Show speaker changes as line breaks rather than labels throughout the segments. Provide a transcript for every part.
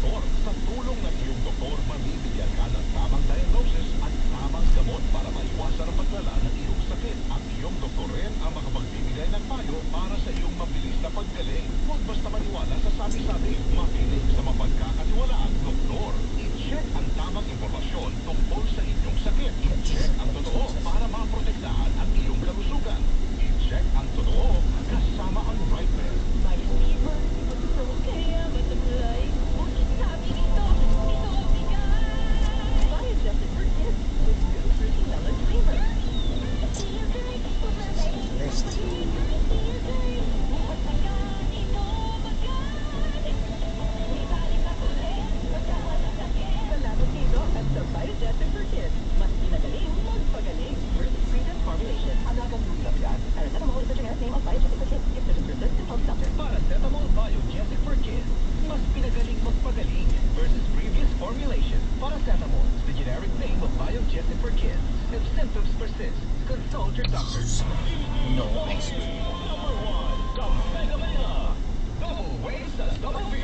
doktor. Sa tulong ng iyong doktor, mabibigyan ka ng tamang diagnosis at tamang gamot para maiwasan ang paglala ng iyong sakit. Ang iyong doktor rin ang makapagbibigay ng payo para sa iyong mabilis na paggaling. Huwag basta maniwala sa sabi-sabi. Makinig sa mapagkakatiwalaang doktor. I-check ang tamang impormasyon tungkol sa inyong sakit. I-check ang totoo para maprotektahan ang iyong kalusugan. I-check ang totoo kasama ang Brightmare.
May fever, so kaya butterfly. Bakit sabi nito? Ito ang bigay! Biogestic for kids with new fruity melon flavor. Salamat dito at sa Biogestic for kids. Mas pinagaling, magpagaling versus Freedom formulation. Anagang lulang yan. Paracetamol is the generic name of Biogestic for kids. If symptoms persist, consult doctor.
Paracetamol Biogestic for kids. Mas pinagaling magpagaling versus previous formulation. Paracetamol is the generic name of Biogestic for kids. If symptoms persist, consult your doctor.
No ice cream.
Number 1, the Mega Manila. Double ways sa Double V.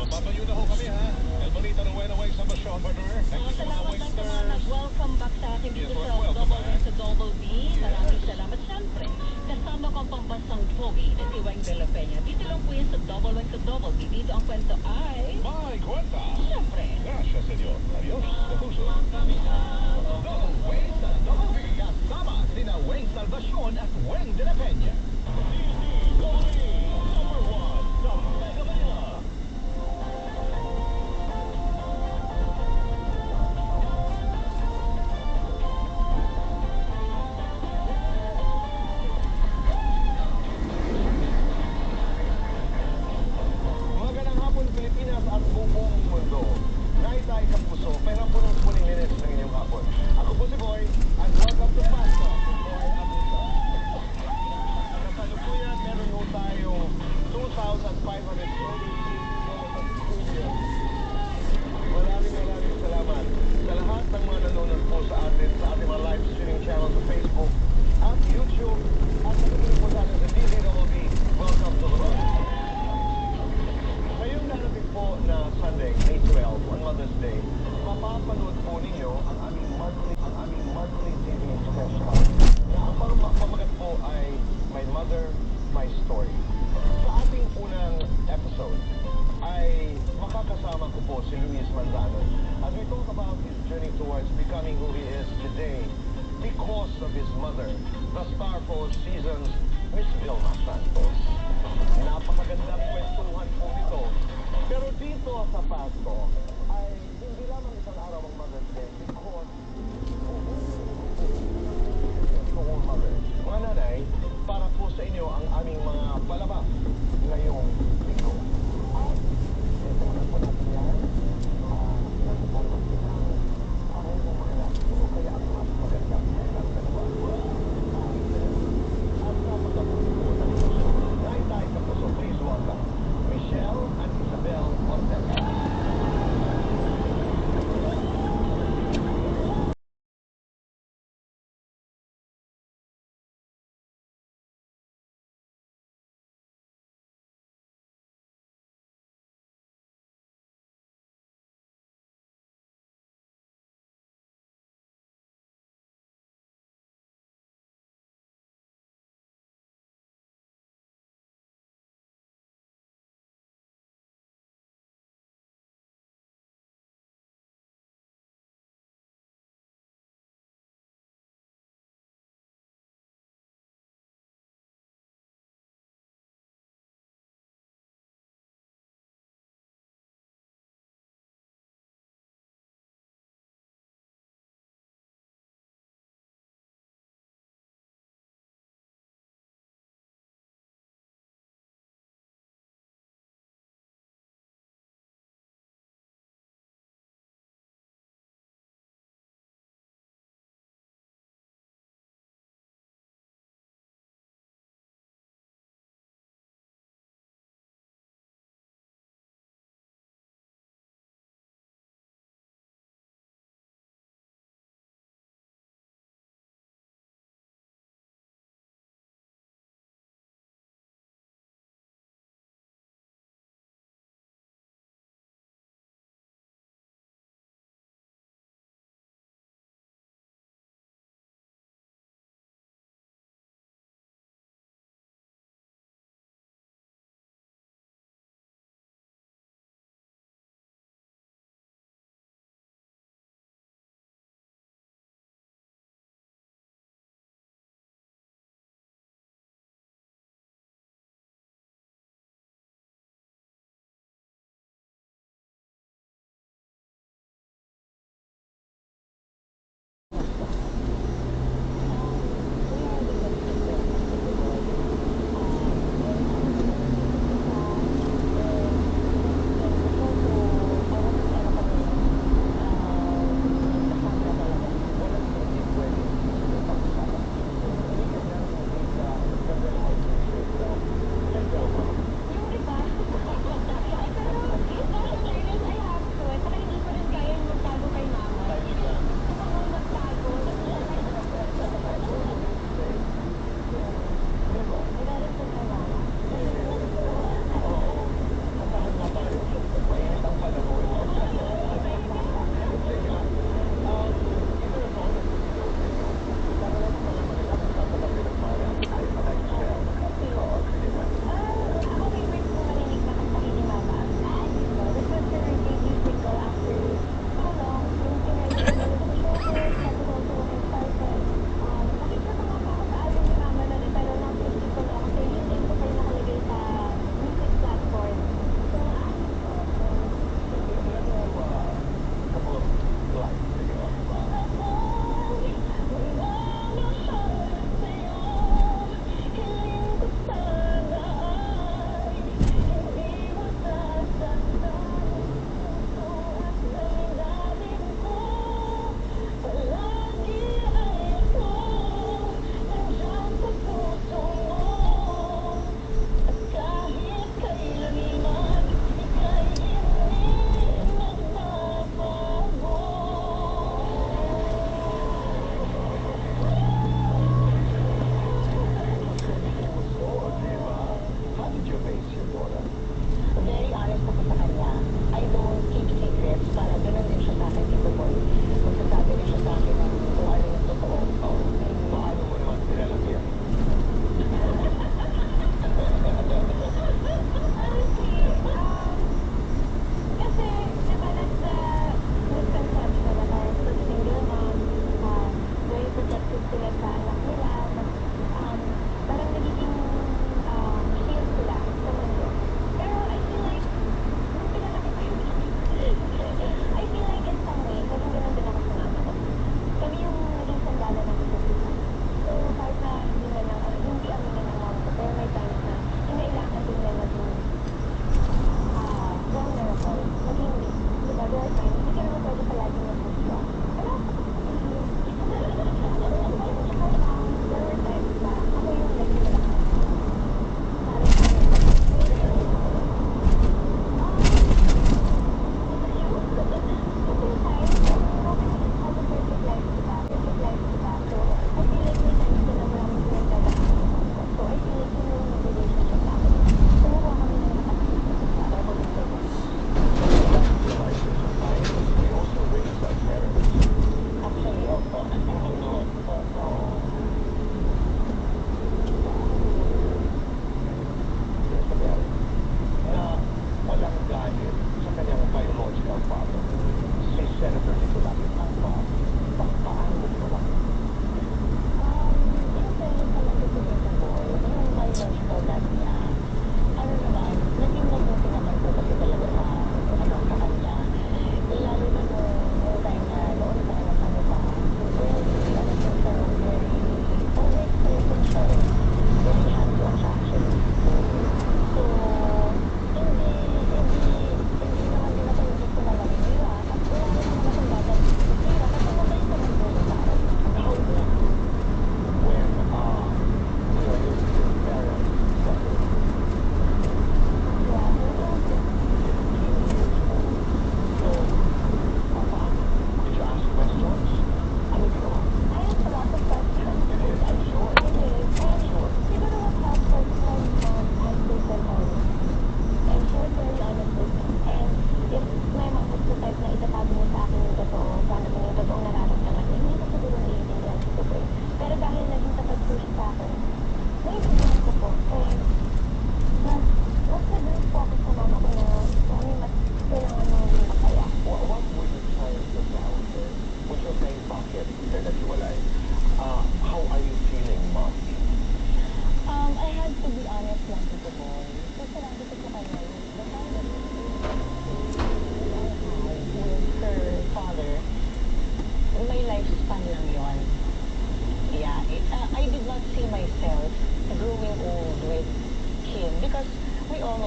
Papayo na ho kami ha. El Bonito na way sa Basyon, partner. Thank you sa mga
Salamat lang sa mga
waiters.
nag-welcome back sa akin dito
Yes,
sa
welcome
Double
back.
sa Double B. Maraming salamat siyempre. Kasama ko ang pambansang pogi na si Weng de la Peña. Dito lang po yan sa Double Weng sa Double B. Dito ang kwento ay...
May kwenta.
Siyempre.
Gracias, senyor. Adios, kapuso. Double ways sa Double V. Kasama sina Weng Salvacion at Weng de la Peña. Number 1, the Mega Manila. Magandang hapon, Pilipinas at buong mundo. Kahit tayo kapuso, pero po ng puling minutes ng inyong hapon. Ako po si Boy, and welcome to Pasto. Boy Abusa. Kasalukuyan, meron po tayong 2,540 Maraming salamat sa lahat ng mga nanonood po sa atin sa ating mga live streaming channel sa Facebook at YouTube at nakikinig po sa atin sa DZWB. Welcome to the world. Ngayong darating po na Sunday, May 12, on Mother's Day, mapapanood po ninyo ang aming monthly TV special na ang pamagat po ay My Mother, My Story. Sa ating unang episode ay makakasama ko po si Luis Manzano as we talk about his journey towards becoming who he is today because of his mother, the Star for Seasons, Miss Vilma Santos. Napakagandang kwentuhan po nito. Pero dito sa Pasto ay hindi lamang isang araw ang Mother's Day because to all mothers. Mga nanay, para po sa inyo ang aming mga palabas ngayong linggo. At ito na po natin yan. Nasa palabas nila ang mga anak. Kaya ang mas magandang ng dalawa. At napakabuti po ng puso. Dahil tayo sa puso, please welcome Michelle and Isabel Montero.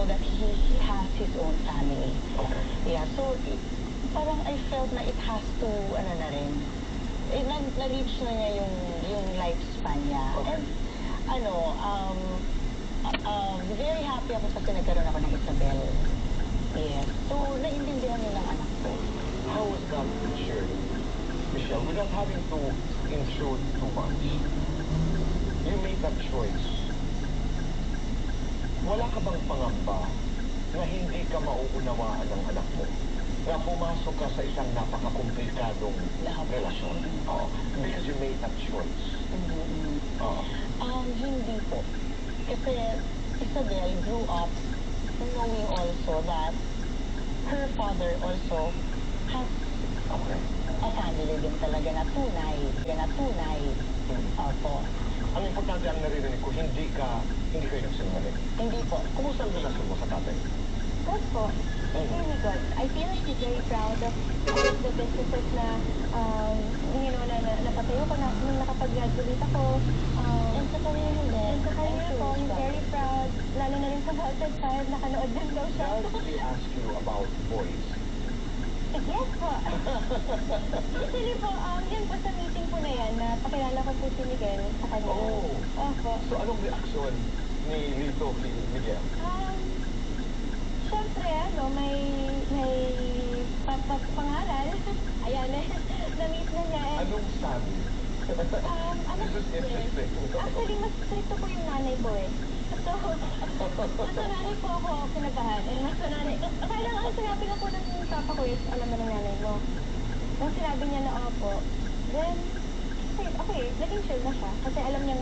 know that he has his own family.
Okay.
Yeah, so parang I felt na it has to, ano na rin, na-reach na niya yung lifespan niya.
Okay.
And, very happy ako kasi nagkaroon ako ng Isabel. Yes. So, naiintindihan niya ng anak ko.
How was that journey, Michelle, without having to intrude too much? You made that choice. Wala ka bang pangamba na hindi ka mauunawaan ng anak mo? Na pumasok ka sa isang napakakomplikadong relasyon? Oo. Because you made that choice. Oo.
Hindi po. Kasi Isabel grew up knowing also that her father also has
Okay.
a family din talaga na tunay. Opo.
Ang importante ang naririnig ko, hindi kayo nagsinungaling.
Hindi po.
Kumusta ang relasyon mo sa tatay?
Good po. It's really good. I feel like he's very proud of all of the businesses na, napatayo ko na nung nakapag-graduate ako.
And sa career mo din.
And sa career
I'm sure
ko,
he's
he's
proud.
very proud. Lalo na rin sa Halted Child, nakanood din daw siya.
Does he ask you about boys?
Yes po. Actually po, yan po sa meeting po na yan, na pakilala ko po si Miguel sa kanya.
Oh.
Opo.
So anong reaksyon ni Lito kay Miguel?
Siyempre, may pangalan. Ayan, na-meet na niya. And,
Anong sabi? This is interesting.
actually, mas stricto po yung nanay ko eh. So, mas sa nanay po ako kinabahan. And mas sa nanay. Parang ang sinabi na po ng papa ko is, alam mo ng nanay mo. Nung sinabi niya na opo, then, okay, naging chill na siya. Kasi alam niya,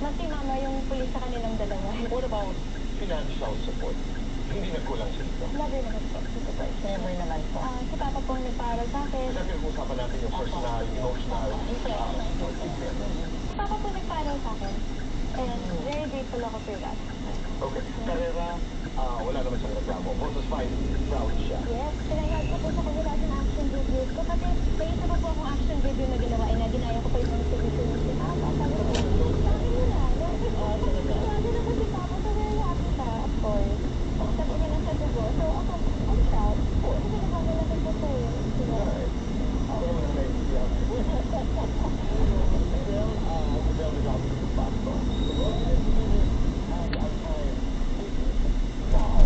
mas si mama yung pulis sa kanilang dalawa.
What about financial support? Hindi nagkulang siya dito.
Never naman po.
Never naman po.
Si papa po ang nagpaaral sa akin.
Kasi pinag-uusapan natin yung personal, emotional,
Si papa po nagpaaral sa akin. And very grateful ako for that.
Okay. Karera, wala naman siyang reklamo. Both fine, proud siya.
Yes, pinanood ko po sa kanila ng action videos ko. Kasi may isa pa po akong action video na ginawa. Na ginaya ko pa yung mga solution ni Papa. Sabi ko, sabi nyo na. Sabi na po si Papa. So very happy siya, of course. Sabi niya na sa dugo. So ako, I'm proud. Kasi nakakalaki po siya eh.
Alright. So, naiintindihan ko. Miguel is obviously pastor. Now,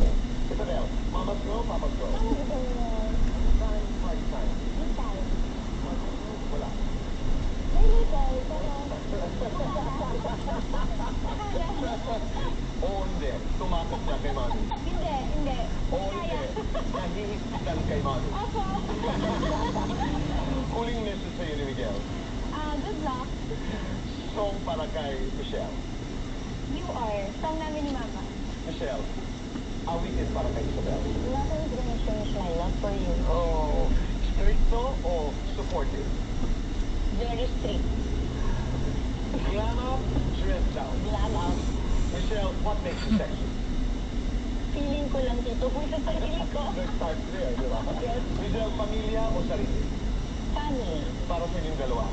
Isabel, Mama's girl, Papa's girl. Party time. Wala. Oo, hindi. Tumakot niya kay Mami.
Hindi.
Oo, hindi. Nahihispitan kay Mami.
Opo.
Huling message sa'yo ni Miguel.
Good luck.
Song para kay Michelle.
You are. Song namin ni Mama.
Michelle, awitin para kay Isabel.
Nothing's gonna change my love for you.
Oh, stricto o supportive?
Very strict.
Glam up, dress down.
Glam up.
Michelle, what makes you sexy?
Feeling ko lang dito po sa sarili ko.
Nag-start there, di ba?
Yes.
Michelle, pamilya o sarili?
Family.
Para sa inyong dalawa,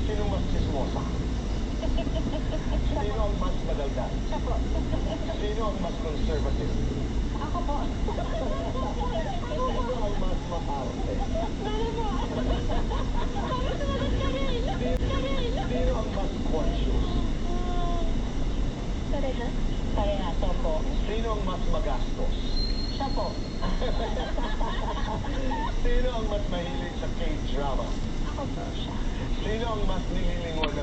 sinong mas chismosa? Sino ang mas madaldal?
Siya po.
Sino ang mas conservative?
Ako po.
Sino ang mas maarte? Sino ang mas conscious?
Pareha?
Parehaso po.
Sino ang mas magastos?
Siya po.
Sino ang mas mahilig sa K-drama?
Ako po siya.
Sino ang mas nililingon